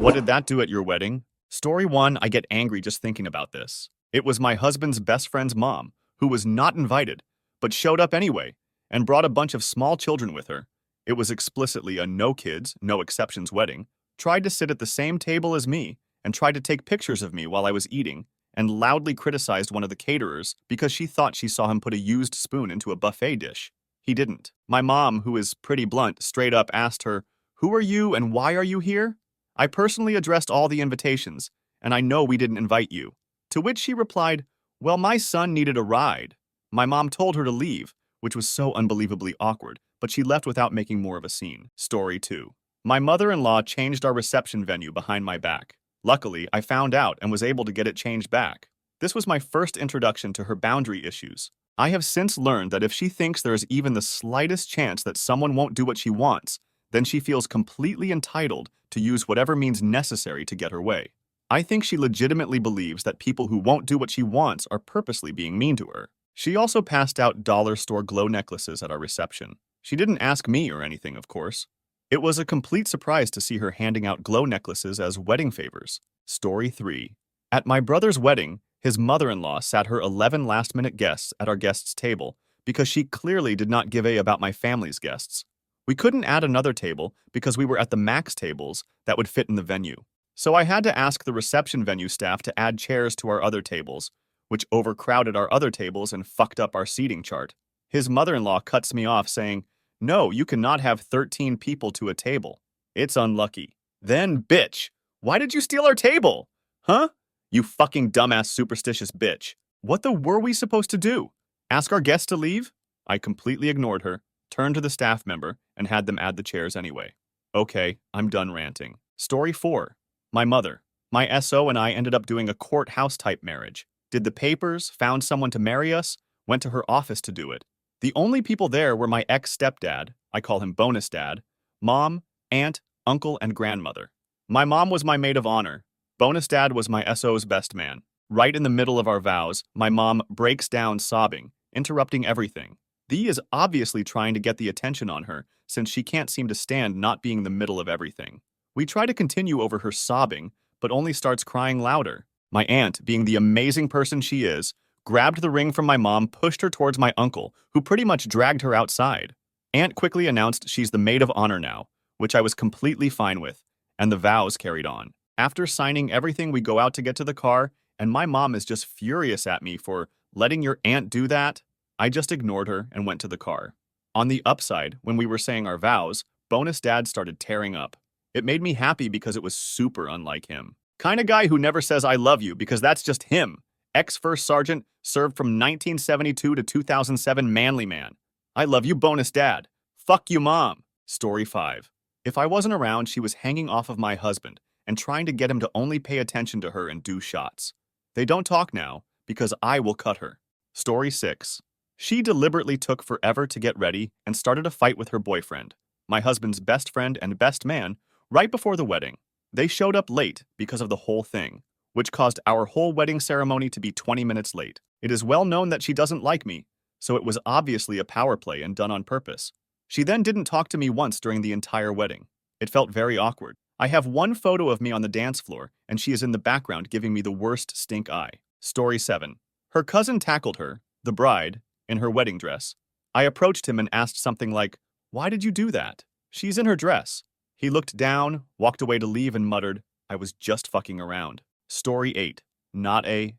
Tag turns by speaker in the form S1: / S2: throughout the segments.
S1: What did that do at your wedding? Story 1, I get angry just thinking about this. It was my husband's best friend's mom, who was not invited, but showed up anyway, and brought a bunch of small children with her. It was explicitly a no kids, no exceptions wedding, tried to sit at the same table as me, and tried to take pictures of me while I was eating, and loudly criticized one of the caterers because she thought she saw him put a used spoon into a buffet dish. He didn't. My mom, who is pretty blunt, straight up asked her, "Who are you and why are you here?" I personally addressed all the invitations, and I know we didn't invite you. To which she replied, "Well, my son needed a ride." My mom told her to leave, which was so unbelievably awkward, but she left without making more of a scene. Story 2. My mother-in-law changed our reception venue behind my back. Luckily, I found out and was able to get it changed back. This was my first introduction to her boundary issues. I have since learned that if she thinks there is even the slightest chance that someone won't do what she wants, then she feels completely entitled to use whatever means necessary to get her way. I think she legitimately believes that people who won't do what she wants are purposely being mean to her. She also passed out dollar store glow necklaces at our reception. She didn't ask me or anything, of course. It was a complete surprise to see her handing out glow necklaces as wedding favors. Story 3. At my brother's wedding, his mother-in-law sat her 11 last-minute guests at our guests' table because she clearly did not give a about my family's guests. We couldn't add another table because we were at the max tables that would fit in the venue. So I had to ask the reception venue staff to add chairs to our other tables, which overcrowded our other tables and fucked up our seating chart. His mother-in-law cuts me off saying, "No, you cannot have 13 people to a table. It's unlucky." Then, bitch, why did you steal our table? Huh? You fucking dumbass superstitious bitch. What the were we supposed to do? Ask our guests to leave? I completely ignored her, turned to the staff member, and had them add the chairs anyway. Okay, I'm done ranting. Story 4. My mother. My SO and I ended up doing a courthouse-type marriage. Did the papers, found someone to marry us, went to her office to do it. The only people there were my ex-stepdad, I call him bonus dad, mom, aunt, uncle, and grandmother. My mom was my maid of honor. Bonus dad was my SO's best man. Right in the middle of our vows, my mom breaks down sobbing, interrupting everything. Dee is obviously trying to get the attention on her since she can't seem to stand not being the middle of everything. We try to continue over her sobbing, but only starts crying louder. My aunt, being the amazing person she is, grabbed the ring from my mom, pushed her towards my uncle, who pretty much dragged her outside. Aunt quickly announced she's the maid of honor now, which I was completely fine with, and the vows carried on. After signing everything, we go out to get to the car, and my mom is just furious at me for letting your aunt do that. I just ignored her and went to the car. On the upside, when we were saying our vows, bonus dad started tearing up. It made me happy because it was super unlike him. Kind of guy who never says I love you because that's just him. Ex-first sergeant, served from 1972 to 2007 manly man. I love you, bonus dad. Fuck you, mom. Story 5. If I wasn't around, she was hanging off of my husband and trying to get him to only pay attention to her and do shots. They don't talk now because I will cut her. Story 6. She deliberately took forever to get ready and started a fight with her boyfriend, my husband's best friend and best man, right before the wedding. They showed up late because of the whole thing, which caused our whole wedding ceremony to be 20 minutes late. It is well known that she doesn't like me, so it was obviously a power play and done on purpose. She then didn't talk to me once during the entire wedding. It felt very awkward. I have one photo of me on the dance floor, and she is in the background giving me the worst stink eye. Story 7. Her cousin tackled her, the bride, in her wedding dress. I approached him and asked something like, "Why did you do that? She's in her dress." He looked down, walked away to leave, and muttered, "I was just fucking around." Story 8. Not a.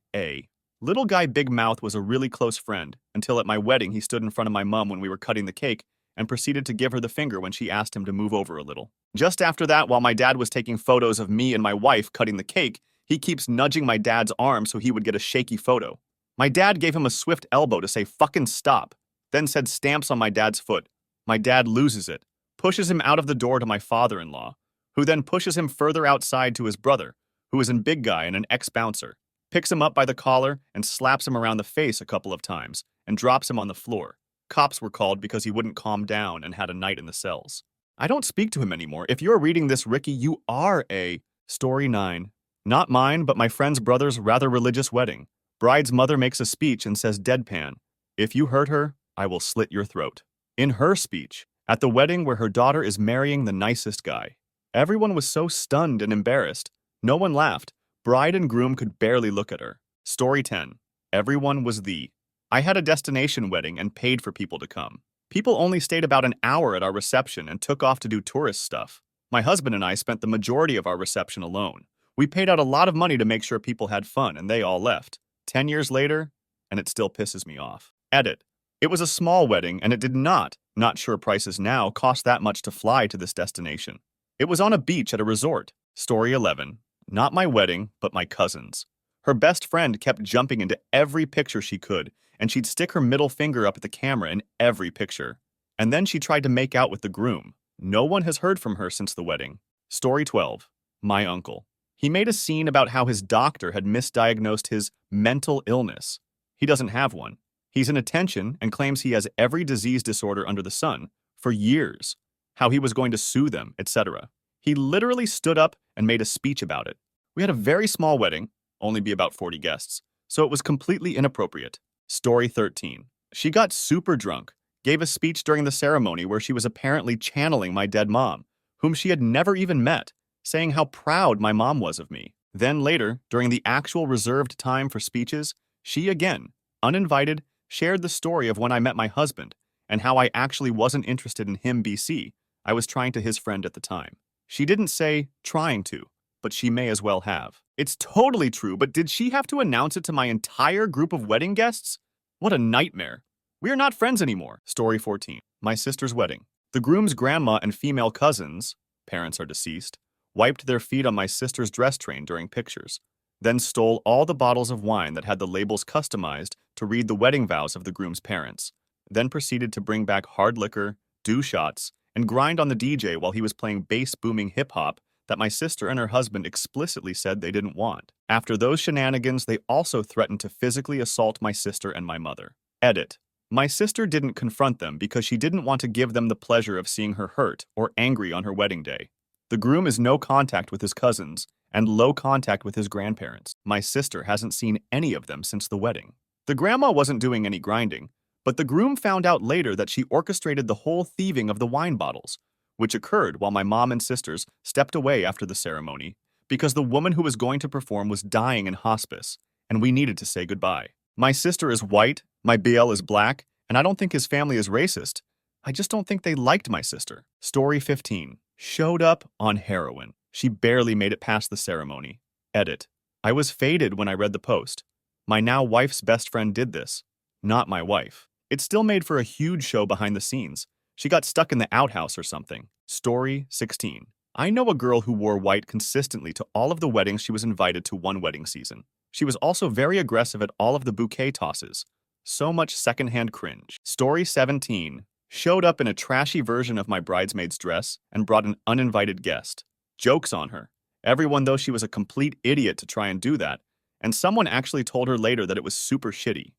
S1: Little guy Big Mouth was a really close friend, until at my wedding he stood in front of my mom when we were cutting the cake and proceeded to give her the finger when she asked him to move over a little. Just after that, while my dad was taking photos of me and my wife cutting the cake, he keeps nudging my dad's arm so he would get a shaky photo. My dad gave him a swift elbow to say fucking stop, then said stamps on my dad's foot. My dad loses it, pushes him out of the door to my father-in-law, who then pushes him further outside to his brother, who is a big guy and an ex-bouncer, picks him up by the collar and slaps him around the face a couple of times and drops him on the floor. Cops were called because he wouldn't calm down and had a night in the cells. I don't speak to him anymore. If you're reading this, Ricky, you are a. Story 9. Not mine, but my friend's brother's rather religious wedding. Bride's mother makes a speech and says deadpan, "If you hurt her, I will slit your throat." In her speech, at the wedding where her daughter is marrying the nicest guy. Everyone was so stunned and embarrassed. No one laughed. Bride and groom could barely look at her. Story 10. Everyone was the. I had a destination wedding and paid for people to come. People only stayed about an hour at our reception and took off to do tourist stuff. My husband and I spent the majority of our reception alone. We paid out a lot of money to make sure people had fun, and they all left. 10 years later, and it still pisses me off. Edit. It was a small wedding, and it did not sure prices now, cost that much to fly to this destination. It was on a beach at a resort. Story 11. Not my wedding, but my cousin's. Her best friend kept jumping into every picture she could, and she'd stick her middle finger up at the camera in every picture. And then she tried to make out with the groom. No one has heard from her since the wedding. Story 12. My uncle. He made a scene about how his doctor had misdiagnosed his mental illness. He doesn't have one. He's in attention and claims he has every disease disorder under the sun for years, how he was going to sue them, etc. He literally stood up and made a speech about it. We had a very small wedding, only be about 40 guests, so it was completely inappropriate. Story 13. She got super drunk, gave a speech during the ceremony where she was apparently channeling my dead mom, whom she had never even met, saying how proud my mom was of me. Then later, during the actual reserved time for speeches, she again, uninvited, shared the story of when I met my husband and how I actually wasn't interested in him BC. I was trying to his friend at the time. She didn't say trying to, but she may as well have. It's totally true, but did she have to announce it to my entire group of wedding guests? What a nightmare. We are not friends anymore. Story 14. My sister's wedding. The groom's grandma and female cousins, parents are deceased, wiped their feet on my sister's dress train during pictures, then stole all the bottles of wine that had the labels customized to read the wedding vows of the groom's parents, then proceeded to bring back hard liquor, do shots, and grind on the DJ while he was playing bass-booming hip-hop that my sister and her husband explicitly said they didn't want. After those shenanigans, they also threatened to physically assault my sister and my mother. Edit. My sister didn't confront them because she didn't want to give them the pleasure of seeing her hurt or angry on her wedding day. The groom is no contact with his cousins and low contact with his grandparents. My sister hasn't seen any of them since the wedding. The grandma wasn't doing any grinding, but the groom found out later that she orchestrated the whole thieving of the wine bottles, which occurred while my mom and sisters stepped away after the ceremony because the woman who was going to perform was dying in hospice, and we needed to say goodbye. My sister is white, my BL is black, and I don't think his family is racist. I just don't think they liked my sister. Story 15. Showed up on heroin. She barely made it past the ceremony. Edit. I was faded when I read the post. My now wife's best friend did this, not my wife. It still made for a huge show behind the scenes. She got stuck in the outhouse or something. Story 16. I know a girl who wore white consistently to all of the weddings she was invited to one wedding season. She was also very aggressive at all of the bouquet tosses. So much secondhand cringe. Story 17. Showed up in a trashy version of my bridesmaid's dress and brought an uninvited guest. Jokes on her. Everyone though she was a complete idiot to try and do that, and someone actually told her later that it was super shitty.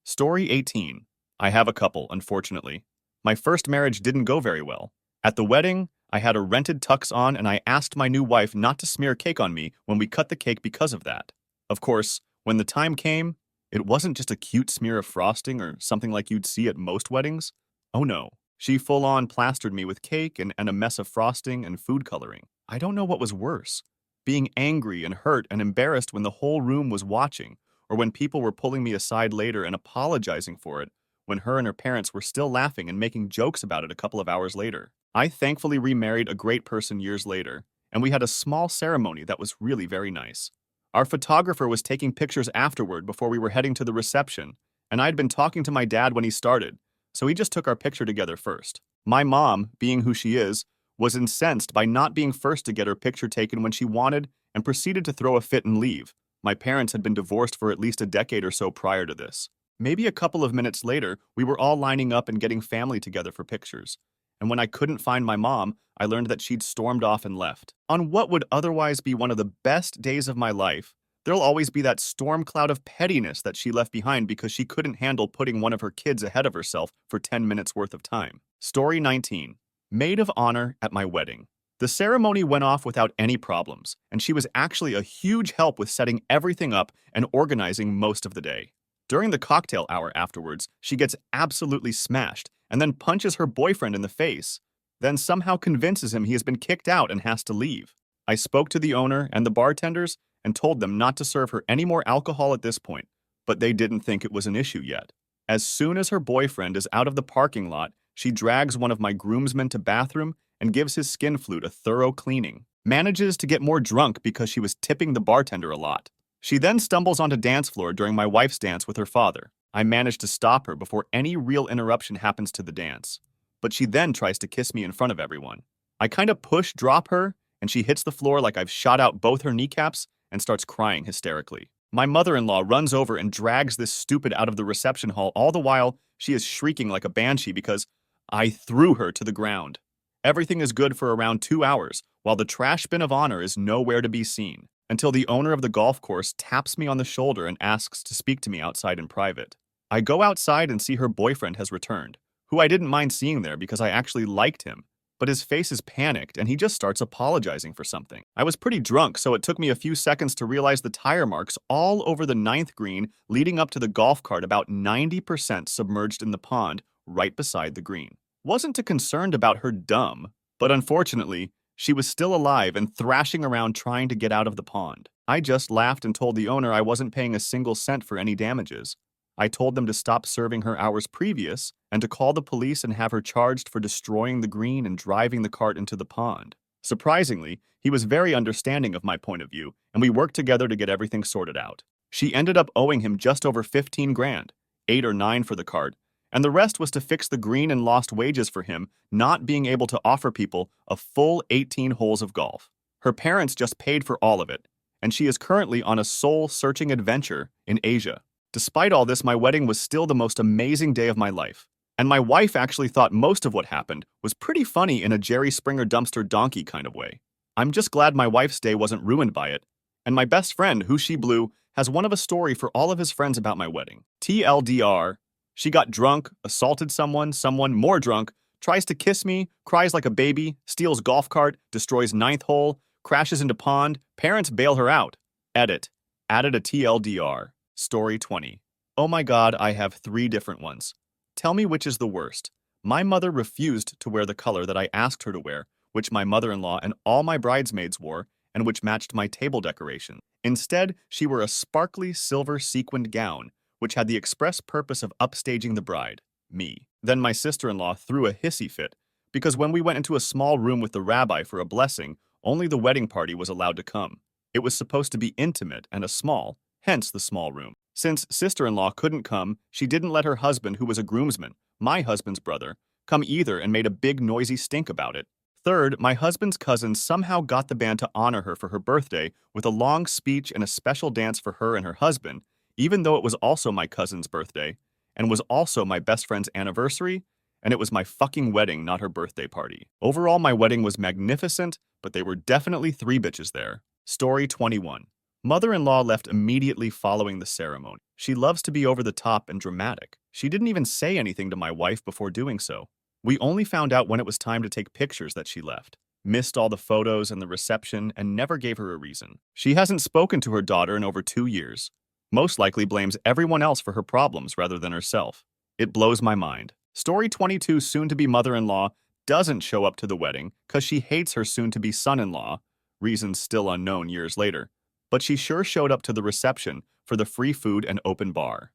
S1: Story 18. I have a couple, unfortunately. My first marriage didn't go very well. At the wedding, I had a rented tux on and I asked my new wife not to smear cake on me when we cut the cake because of that. Of course, when the time came, it wasn't just a cute smear of frosting or something like you'd see at most weddings. Oh no, she full-on plastered me with cake and a mess of frosting and food coloring. I don't know what was worse, being angry and hurt and embarrassed when the whole room was watching, or when people were pulling me aside later and apologizing for it, when her and her parents were still laughing and making jokes about it a couple of hours later. I thankfully remarried a great person years later, and we had a small ceremony that was really very nice. Our photographer was taking pictures afterward before we were heading to the reception, and I had been talking to my dad when he started, so he just took our picture together first. My mom, being who she is, was incensed by not being first to get her picture taken when she wanted and proceeded to throw a fit and leave. My parents had been divorced for at least a decade or so prior to this. Maybe a couple of minutes later, we were all lining up and getting family together for pictures. And when I couldn't find my mom, I learned that she'd stormed off and left. On what would otherwise be one of the best days of my life, there'll always be that storm cloud of pettiness that she left behind because she couldn't handle putting one of her kids ahead of herself for 10 minutes worth of time. Story 19. Maid of honor at my wedding. The ceremony went off without any problems, and she was actually a huge help with setting everything up and organizing most of the day. During the cocktail hour afterwards, she gets absolutely smashed and then punches her boyfriend in the face. then somehow convinces him he has been kicked out and has to leave. I spoke to the owner and the bartenders and told them not to serve her any more alcohol at this point, but they didn't think it was an issue yet. As soon as her boyfriend is out of the parking lot, she drags one of my groomsmen to bathroom and gives his skin flute a thorough cleaning. Manages to get more drunk because she was tipping the bartender a lot. She then stumbles onto dance floor during my wife's dance with her father. I manage to stop her before any real interruption happens to the dance. But she then tries to kiss me in front of everyone. I kind of drop her, and she hits the floor like I've shot out both her kneecaps and starts crying hysterically. My mother-in-law runs over and drags this stupid out of the reception hall, all the while she is shrieking like a banshee because I threw her to the ground. Everything is good for around 2 hours, while the trash bin of honor is nowhere to be seen, until the owner of the golf course taps me on the shoulder and asks to speak to me outside in private. I go outside and see her boyfriend has returned, who I didn't mind seeing there because I actually liked him, but his face is panicked and he just starts apologizing for something. I was pretty drunk, so it took me a few seconds to realize the tire marks all over the 9th green leading up to the golf cart about 90% submerged in the pond right beside the green. Wasn't too concerned about her dumb, but unfortunately, she was still alive and thrashing around trying to get out of the pond. I just laughed and told the owner I wasn't paying a single cent for any damages. I told them to stop serving her hours previous and to call the police and have her charged for destroying the green and driving the cart into the pond. Surprisingly, he was very understanding of my point of view, and we worked together to get everything sorted out. She ended up owing him just over 15 grand, 8 or 9 for the cart, and the rest was to fix the green and lost wages for him not being able to offer people a full 18 holes of golf. Her parents just paid for all of it, and she is currently on a soul-searching adventure in Asia. Despite all this, my wedding was still the most amazing day of my life, and my wife actually thought most of what happened was pretty funny in a Jerry Springer dumpster donkey kind of way. I'm just glad my wife's day wasn't ruined by it, and my best friend, who she blew, has one of a story for all of his friends about my wedding. TLDR, she got drunk, assaulted someone more drunk, tries to kiss me, cries like a baby, steals golf cart, destroys 9th hole, crashes into pond, parents bail her out. Edit. Added a TLDR. Story 20. Oh my god, I have 3 different ones. Tell me which is the worst. My mother refused to wear the color that I asked her to wear, which my mother-in-law and all my bridesmaids wore, and which matched my table decoration. Instead, she wore a sparkly silver sequined gown, which had the express purpose of upstaging the bride, me. Then my sister-in-law threw a hissy fit, because when we went into a small room with the rabbi for a blessing, only the wedding party was allowed to come. It was supposed to be intimate and a small, hence the small room. Since sister-in-law couldn't come, she didn't let her husband, who was a groomsman, my husband's brother, come either and made a big noisy stink about it. Third, my husband's cousin somehow got the band to honor her for her birthday with a long speech and a special dance for her and her husband, even though it was also my cousin's birthday, and was also my best friend's anniversary, and it was my fucking wedding, not her birthday party. Overall, my wedding was magnificent, but there were definitely 3 bitches there. Story 21. Mother-in-law left immediately following the ceremony. She loves to be over the top and dramatic. She didn't even say anything to my wife before doing so. We only found out when it was time to take pictures that she left. Missed all the photos and the reception and never gave her a reason. She hasn't spoken to her daughter in over 2 years. Most likely blames everyone else for her problems rather than herself. It blows my mind. Story 22, soon-to-be mother-in-law doesn't show up to the wedding because she hates her soon-to-be son-in-law, reasons still unknown years later, but she sure showed up to the reception for the free food and open bar.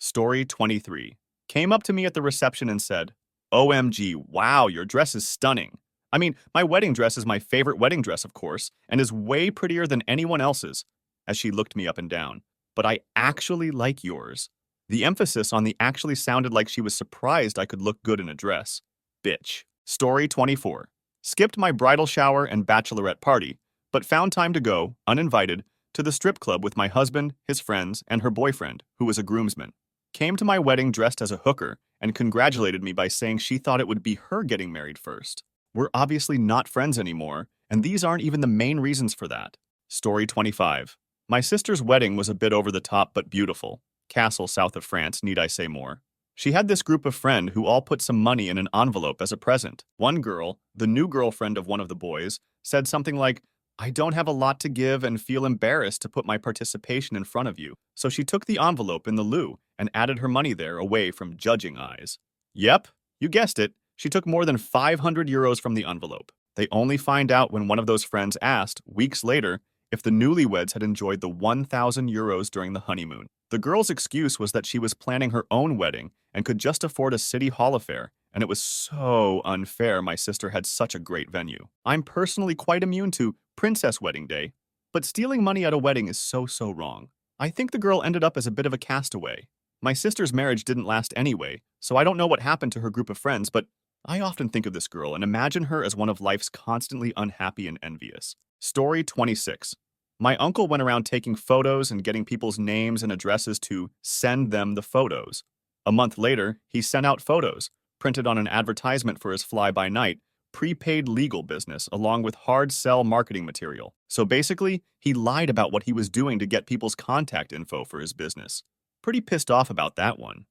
S1: Story 23. Came up to me at the reception and said, OMG, wow, your dress is stunning. I mean, my wedding dress is my favorite wedding dress, of course, and is way prettier than anyone else's, as she looked me up and down. But I actually like yours. The emphasis on the actually sounded like she was surprised I could look good in a dress. Bitch. Story 24. Skipped my bridal shower and bachelorette party, but found time to go, uninvited, to the strip club with my husband, his friends, and her boyfriend, who was a groomsman. Came to my wedding dressed as a hooker and congratulated me by saying she thought it would be her getting married first. We're obviously not friends anymore, and these aren't even the main reasons for that. Story 25. My sister's wedding was a bit over the top but beautiful. Castle south of France, need I say more? She had this group of friends who all put some money in an envelope as a present. One girl, the new girlfriend of one of the boys, said something like, I don't have a lot to give and feel embarrassed to put my participation in front of you. So she took the envelope in the loo and added her money there away from judging eyes. Yep, you guessed it. She took more than 500 euros from the envelope. They only find out when one of those friends asked, weeks later, if the newlyweds had enjoyed the 1,000 euros during the honeymoon. The girl's excuse was that she was planning her own wedding and could just afford a city hall affair, and it was so unfair my sister had such a great venue. I'm personally quite immune to princess wedding day, but stealing money at a wedding is so wrong. I think the girl ended up as a bit of a castaway. My sister's marriage didn't last anyway, so I don't know what happened to her group of friends, but I often think of this girl and imagine her as one of life's constantly unhappy and envious. Story 26. My uncle went around taking photos and getting people's names and addresses to send them the photos. A month later, he sent out photos, printed on an advertisement for his fly-by-night, prepaid legal business along with hard sell marketing material. So basically, he lied about what he was doing to get people's contact info for his business. Pretty pissed off about that one.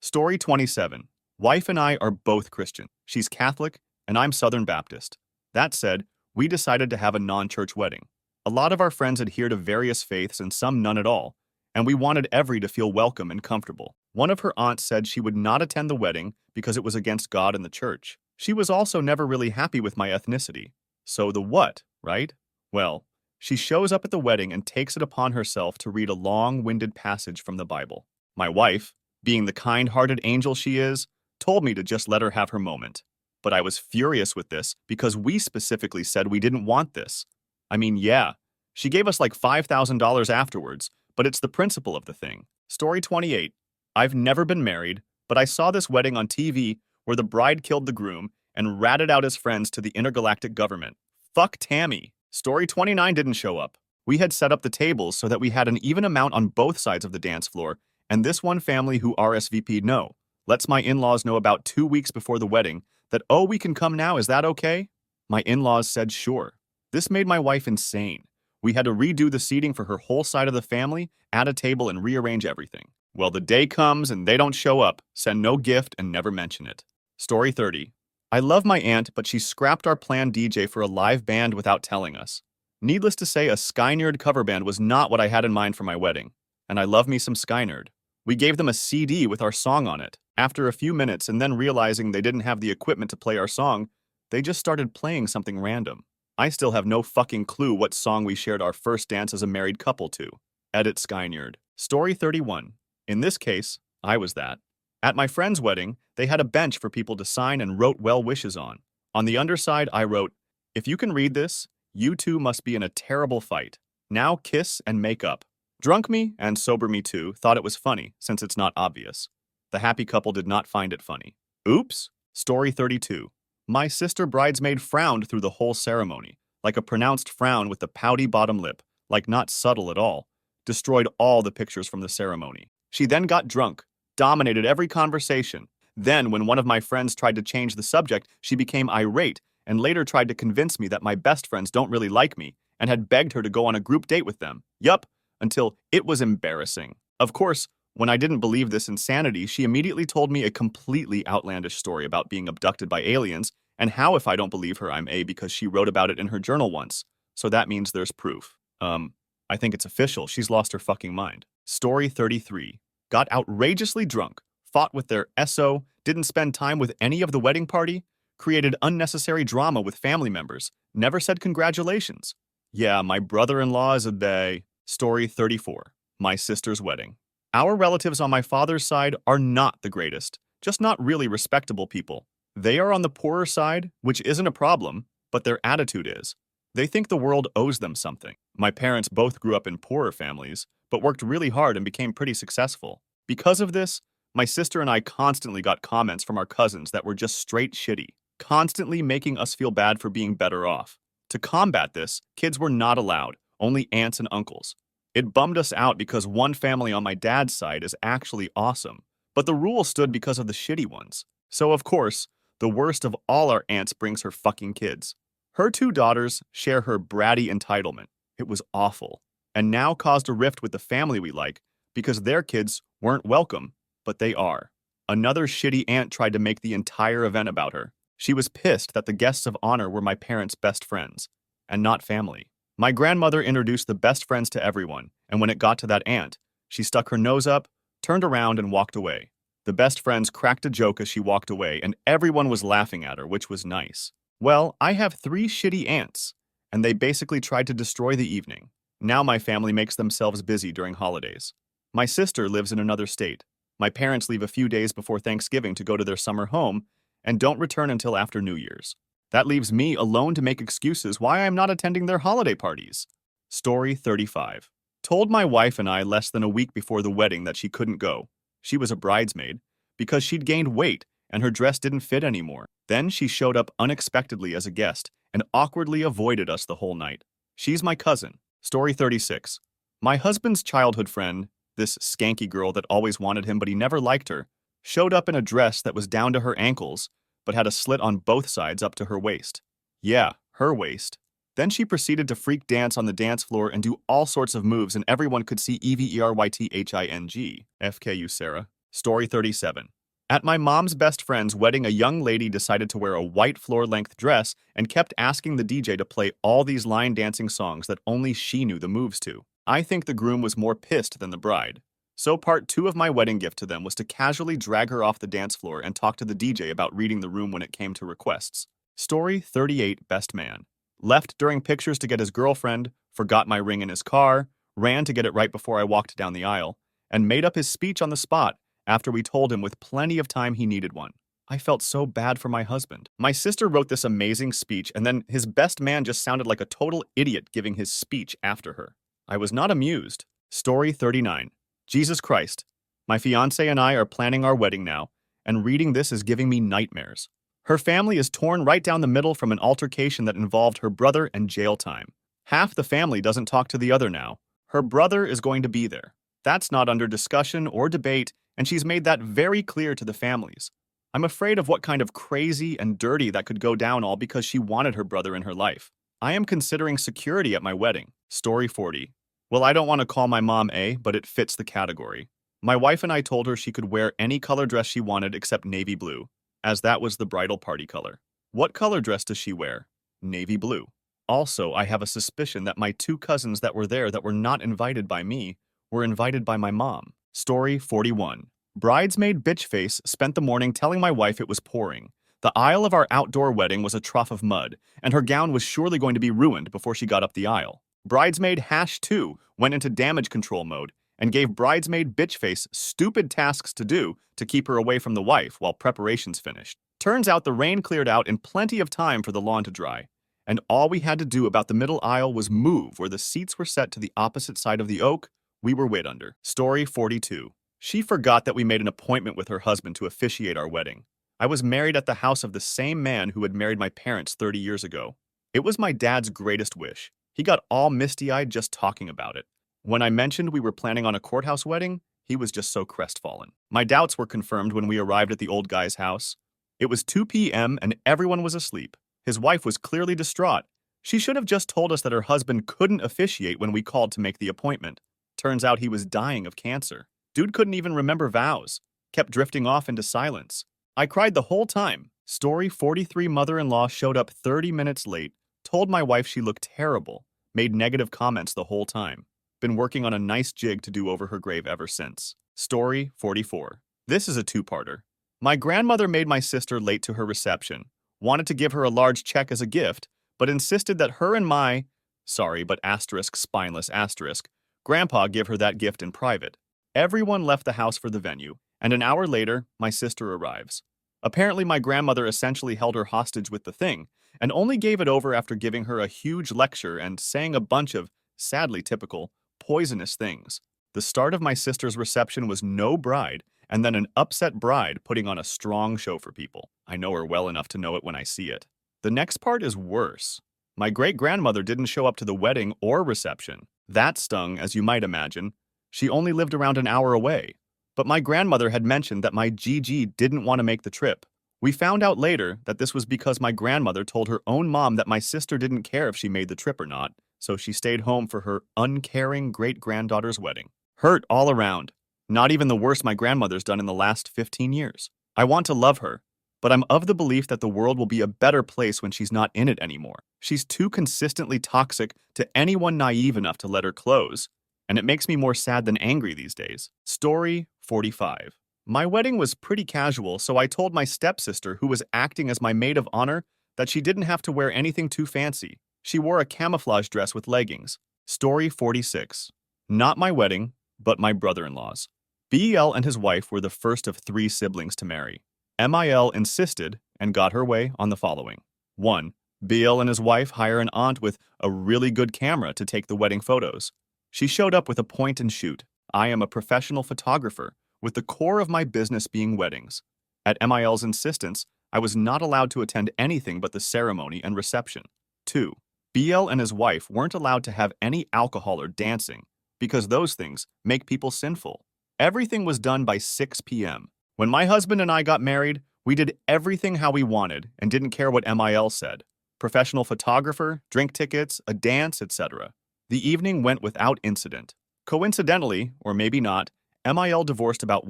S1: Story 27. Wife and I are both Christian. She's Catholic, and I'm Southern Baptist. That said, we decided to have a non-church wedding. A lot of our friends adhere to various faiths and some none at all, and we wanted every to feel welcome and comfortable. One of her aunts said she would not attend the wedding because it was against God and the church. She was also never really happy with my ethnicity. So the what, right? Well, she shows up at the wedding and takes it upon herself to read a long-winded passage from the Bible. My wife, being the kind-hearted angel she is, told me to just let her have her moment. But I was furious with this because we specifically said we didn't want this. I mean, yeah, she gave us like $5,000 afterwards, but it's the principle of the thing. Story 28. I've never been married, but I saw this wedding on TV where the bride killed the groom and ratted out his friends to the intergalactic government. Fuck Tammy. Story 29 didn't show up. We had set up the tables so that we had an even amount on both sides of the dance floor, and this one family who RSVP'd no lets my in-laws know about 2 weeks before the wedding that, oh, we can come now, is that okay? My in-laws said sure. This made my wife insane. We had to redo the seating for her whole side of the family, add a table, and rearrange everything. Well, the day comes and they don't show up, send no gift, and never mention it. Story 30. I love my aunt, but she scrapped our planned DJ for a live band without telling us. Needless to say, a Skynerd cover band was not what I had in mind for my wedding. And I love me some Skynerd. We gave them a CD with our song on it. After a few minutes and then realizing they didn't have the equipment to play our song, they just started playing something random. I still have no fucking clue what song we shared our first dance as a married couple to. Edit Skynerd. Story 31. In this case, I was that. At my friend's wedding, they had a bench for people to sign and wrote well wishes on. On the underside, I wrote, "If you can read this, you two must be in a terrible fight. Now kiss and make up." Drunk me, and sober me too, thought it was funny, since it's not obvious. The happy couple did not find it funny. Oops. Story 32. My sister bridesmaid frowned through the whole ceremony, like a pronounced frown with the pouty bottom lip, like not subtle at all. Destroyed all the pictures from the ceremony. She then got drunk, dominated every conversation. Then, when one of my friends tried to change the subject, she became irate and later tried to convince me that my best friends don't really like me and had begged her to go on a group date with them. Yup, until it was embarrassing. Of course, when I didn't believe this insanity, she immediately told me a completely outlandish story about being abducted by aliens and how if I don't believe her, I'm A because she wrote about it in her journal once. So that means there's proof. I think it's official. She's lost her fucking mind. Story 33. Got outrageously drunk, fought with their SO, didn't spend time with any of the wedding party, created unnecessary drama with family members, never said congratulations. Yeah, my brother-in-law is a bae. Story 34. My sister's wedding. Our relatives on my father's side are not the greatest, just not really respectable people. They are on the poorer side, which isn't a problem, but their attitude is. They think the world owes them something. My parents both grew up in poorer families, but worked really hard and became pretty successful. Because of this, my sister and I constantly got comments from our cousins that were just straight shitty, constantly making us feel bad for being better off. To combat this, kids were not allowed, only aunts and uncles. It bummed us out because one family on my dad's side is actually awesome, but the rule stood because of the shitty ones. So of course, the worst of all our aunts brings her fucking kids. Her 2 daughters share her bratty entitlement. It was awful, and now caused a rift with the family we like because their kids weren't welcome, but they are. Another shitty aunt tried to make the entire event about her. She was pissed that the guests of honor were my parents' best friends, and not family. My grandmother introduced the best friends to everyone, and when it got to that aunt, she stuck her nose up, turned around, and walked away. The best friends cracked a joke as she walked away, and everyone was laughing at her, which was nice. Well, I have 3 shitty aunts, and they basically tried to destroy the evening. Now my family makes themselves busy during holidays. My sister lives in another state. My parents leave a few days before Thanksgiving to go to their summer home and don't return until after New Year's. That leaves me alone to make excuses why I am not attending their holiday parties. Story 35. Told my wife and I less than a week before the wedding that she couldn't go. She was a bridesmaid because she'd gained weight and her dress didn't fit anymore. Then she showed up unexpectedly as a guest and awkwardly avoided us the whole night. She's my cousin. Story 36. My husband's childhood friend, this skanky girl that always wanted him but he never liked her, showed up in a dress that was down to her ankles but had a slit on both sides up to her waist. Yeah, her waist. Then she proceeded to freak dance on the dance floor and do all sorts of moves and everyone could see EVERYTHING. FKU Sarah. Story 37. At my mom's best friend's wedding, a young lady decided to wear a white floor-length dress and kept asking the DJ to play all these line dancing songs that only she knew the moves to. I think the groom was more pissed than the bride. So part 2 of my wedding gift to them was to casually drag her off the dance floor and talk to the DJ about reading the room when it came to requests. Story 38. Best man. Left during pictures to get his girlfriend, forgot my ring in his car, ran to get it right before I walked down the aisle, and made up his speech on the spot after we told him with plenty of time he needed one. I felt so bad for my husband. My sister wrote this amazing speech, and then his best man just sounded like a total idiot giving his speech after her. I was not amused. Story 39. Jesus Christ. My fiancé and I are planning our wedding now, and reading this is giving me nightmares. Her family is torn right down the middle from an altercation that involved her brother and jail time. Half the family doesn't talk to the other now. Her brother is going to be there. That's not under discussion or debate, and she's made that very clear to the families. I'm afraid of what kind of crazy and dirty that could go down all because she wanted her brother in her life. I am considering security at my wedding. Story 40. Well, I don't want to call my mom A, but it fits the category. My wife and I told her she could wear any color dress she wanted except navy blue, as that was the bridal party color. What color dress does she wear? Navy blue. Also, I have a suspicion that my 2 cousins that were there that were not invited by me were invited by my mom. Story 41. Bridesmaid Bitchface spent the morning telling my wife it was pouring. The aisle of our outdoor wedding was a trough of mud, and her gown was surely going to be ruined before she got up the aisle. Bridesmaid Hash 2 went into damage control mode and gave Bridesmaid Bitchface stupid tasks to do to keep her away from the wife while preparations finished. Turns out the rain cleared out in plenty of time for the lawn to dry, and all we had to do about the middle aisle was move where the seats were set to the opposite side of the oak we were wait under. Story 42. She forgot that we made an appointment with her husband to officiate our wedding. I was married at the house of the same man who had married my parents 30 years ago. It was my dad's greatest wish. He got all misty-eyed just talking about it. When I mentioned we were planning on a courthouse wedding, he was just so crestfallen. My doubts were confirmed when we arrived at the old guy's house. It was 2 p.m. and everyone was asleep. His wife was clearly distraught. She should have just told us that her husband couldn't officiate when we called to make the appointment. Turns out he was dying of cancer. Dude couldn't even remember vows. Kept drifting off into silence. I cried the whole time. Story 43. Mother-in-law showed up 30 minutes late, told my wife she looked terrible, made negative comments the whole time. Been working on a nice jig to do over her grave ever since. Story 44. This is a 2-parter. My grandmother made my sister late to her reception, wanted to give her a large check as a gift, but insisted that her and my, spineless asterisk, grandpa give her that gift in private. Everyone left the house for the venue, and an hour later, my sister arrives. Apparently, my grandmother essentially held her hostage with the thing, and only gave it over after giving her a huge lecture and saying a bunch of, sadly typical, poisonous things. The start of my sister's reception was no bride, and then an upset bride putting on a strong show for people. I know her well enough to know it when I see it. The next part is worse. My great-grandmother didn't show up to the wedding or reception. That stung, as you might imagine. She only lived around an hour away. But my grandmother had mentioned that my GG didn't want to make the trip. We found out later that this was because my grandmother told her own mom that my sister didn't care if she made the trip or not, so she stayed home for her uncaring great-granddaughter's wedding. Hurt all around. Not even the worst my grandmother's done in the last 15 years. I want to love her, but I'm of the belief that the world will be a better place when she's not in it anymore. She's too consistently toxic to anyone naive enough to let her close, and it makes me more sad than angry these days. Story 45. My wedding was pretty casual, so I told my stepsister, who was acting as my maid of honor, that she didn't have to wear anything too fancy. She wore a camouflage dress with leggings. Story 46. Not my wedding, but my brother-in-law's. BEL and his wife were the first of 3 siblings to marry. MIL insisted and got her way on the following. 1. BEL and his wife hire an aunt with a really good camera to take the wedding photos. She showed up with a point and shoot. I am a professional photographer, with the core of my business being weddings. At MIL's insistence, I was not allowed to attend anything but the ceremony and reception. 2. BL and his wife weren't allowed to have any alcohol or dancing, because those things make people sinful. Everything was done by 6 p.m. When my husband and I got married, we did everything how we wanted and didn't care what MIL said. Professional photographer, drink tickets, a dance, etc. The evening went without incident. Coincidentally, or maybe not, MIL divorced about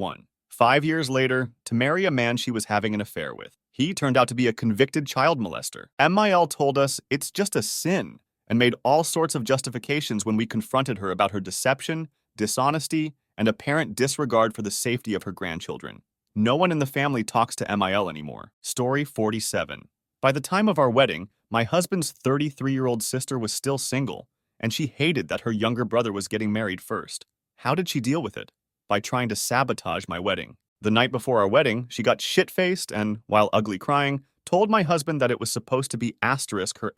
S1: 5 years later to marry a man she was having an affair with. He turned out to be a convicted child molester. MIL told us it's just a sin and made all sorts of justifications when we confronted her about her deception, dishonesty, and apparent disregard for the safety of her grandchildren. No one in the family talks to MIL anymore. Story 47. By the time of our wedding, my husband's 33-year-old sister was still single, and she hated that her younger brother was getting married first. How did she deal with it? By trying to sabotage my wedding. The night before our wedding, she got shit-faced and, while ugly crying, told my husband that it was supposed to be her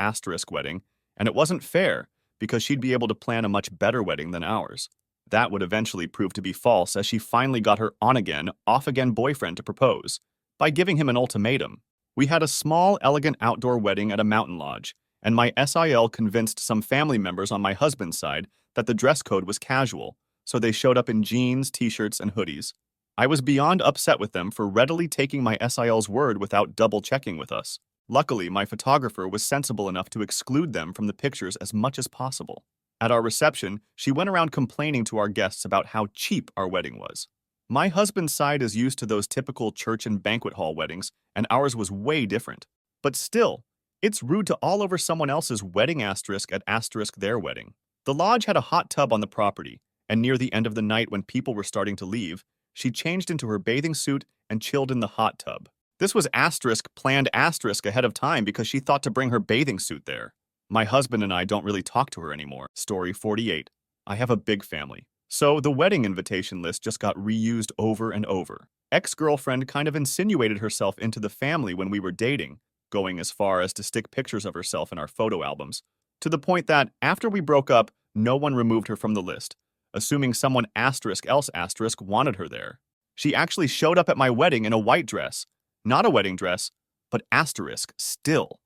S1: wedding, and it wasn't fair because she'd be able to plan a much better wedding than ours. That would eventually prove to be false as she finally got her on-again, off-again boyfriend to propose by giving him an ultimatum. We had a small, elegant outdoor wedding at a mountain lodge, and my SIL convinced some family members on my husband's side that the dress code was casual, so they showed up in jeans, t-shirts, and hoodies. I was beyond upset with them for readily taking my SIL's word without double-checking with us. Luckily, my photographer was sensible enough to exclude them from the pictures as much as possible. At our reception, she went around complaining to our guests about how cheap our wedding was. My husband's side is used to those typical church and banquet hall weddings, and ours was way different. But still, it's rude to all over someone else's wedding at their wedding. The lodge had a hot tub on the property, and near the end of the night when people were starting to leave, she changed into her bathing suit and chilled in the hot tub. This was planned ahead of time because she thought to bring her bathing suit there. My husband and I don't really talk to her anymore. Story 48. I have a big family, so the wedding invitation list just got reused over and over. Ex-girlfriend kind of insinuated herself into the family when we were dating, going as far as to stick pictures of herself in our photo albums, to the point that after we broke up, no one removed her from the list, assuming someone wanted her there. She actually showed up at my wedding in a white dress. Not a wedding dress, but still.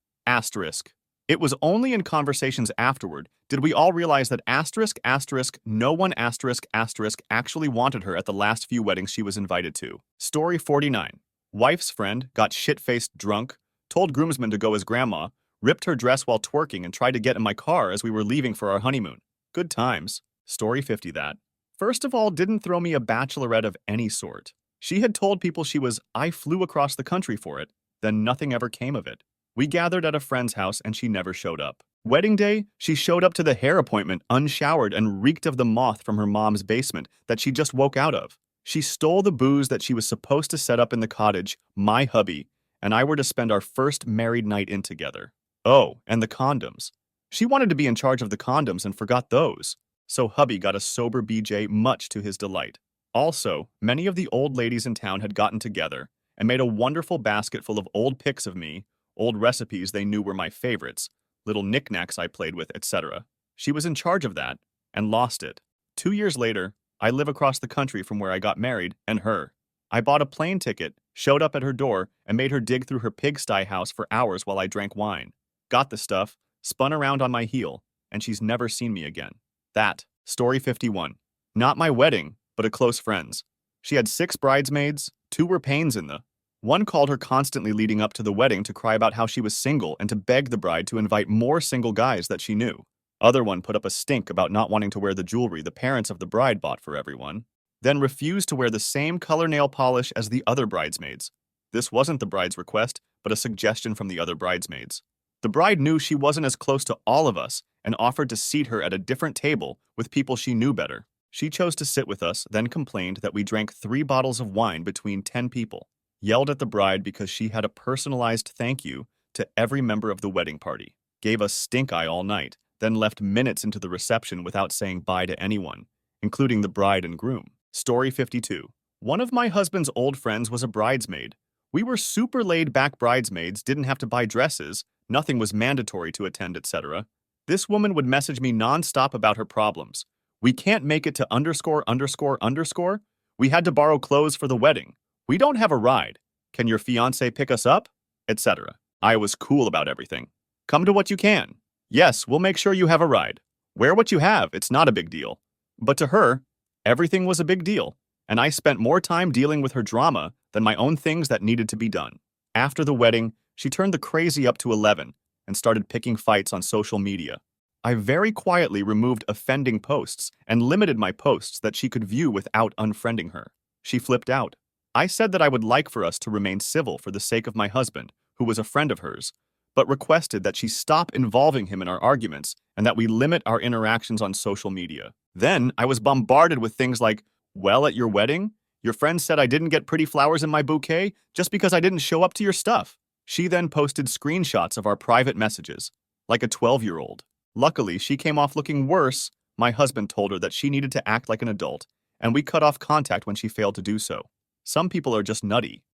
S1: It was only in conversations afterward did we all realize that no one actually wanted her at the last few weddings she was invited to. Story 49. Wife's friend got shit-faced drunk, told groomsmen to go as grandma, ripped her dress while twerking and tried to get in my car as we were leaving for our honeymoon. Good times. Story 50 that. First of all, didn't throw me a bachelorette of any sort. She had told people I flew across the country for it, then nothing ever came of it. We gathered at a friend's house and she never showed up. Wedding day, she showed up to the hair appointment unshowered and reeked of the moth from her mom's basement that she just woke out of. She stole the booze that she was supposed to set up in the cottage, my hubby, and I were to spend our first married night in together. Oh, and the condoms. She wanted to be in charge of the condoms and forgot those. So hubby got a sober BJ, much to his delight. Also, many of the old ladies in town had gotten together and made a wonderful basket full of old pics of me, old recipes they knew were my favorites, little knickknacks I played with, etc. She was in charge of that and lost it. 2 years later, I live across the country from where I got married and her. I bought a plane ticket, showed up at her door, and made her dig through her pigsty house for hours while I drank wine. Got the stuff, spun around on my heel, and she's never seen me again. That. Story 51. Not my wedding, but a close friend's. She had 6 bridesmaids, 2 were pains in the. One called her constantly leading up to the wedding to cry about how she was single and to beg the bride to invite more single guys that she knew. Other one put up a stink about not wanting to wear the jewelry the parents of the bride bought for everyone. Then refused to wear the same color nail polish as the other bridesmaids. This wasn't the bride's request, but a suggestion from the other bridesmaids. The bride knew she wasn't as close to all of us and offered to seat her at a different table with people she knew better. She chose to sit with us, then complained that we drank 3 bottles of wine between 10 people, yelled at the bride because she had a personalized thank you to every member of the wedding party, gave us stink eye all night, then left minutes into the reception without saying bye to anyone, including the bride and groom. Story 52. One of my husband's old friends was a bridesmaid. We were super laid-back bridesmaids, didn't have to buy dresses, nothing was mandatory to attend, etc. This woman would message me non-stop about her problems. We can't make it to underscore underscore underscore. We had to borrow clothes for the wedding. We don't have a ride. Can your fiancé pick us up? Etc. I was cool about everything. Come to what you can. Yes, we'll make sure you have a ride. Wear what you have, it's not a big deal. But to her, everything was a big deal, and I spent more time dealing with her drama than my own things that needed to be done. After the wedding, she turned the crazy up to 11 and started picking fights on social media. I very quietly removed offending posts and limited my posts that she could view without unfriending her. She flipped out. I said that I would like for us to remain civil for the sake of my husband, who was a friend of hers, but requested that she stop involving him in our arguments and that we limit our interactions on social media. Then I was bombarded with things like, well, at your wedding, your friend said I didn't get pretty flowers in my bouquet just because I didn't show up to your stuff. She then posted screenshots of our private messages, like a 12-year-old. Luckily, she came off looking worse. My husband told her that she needed to act like an adult, and we cut off contact when she failed to do so. Some people are just nutty.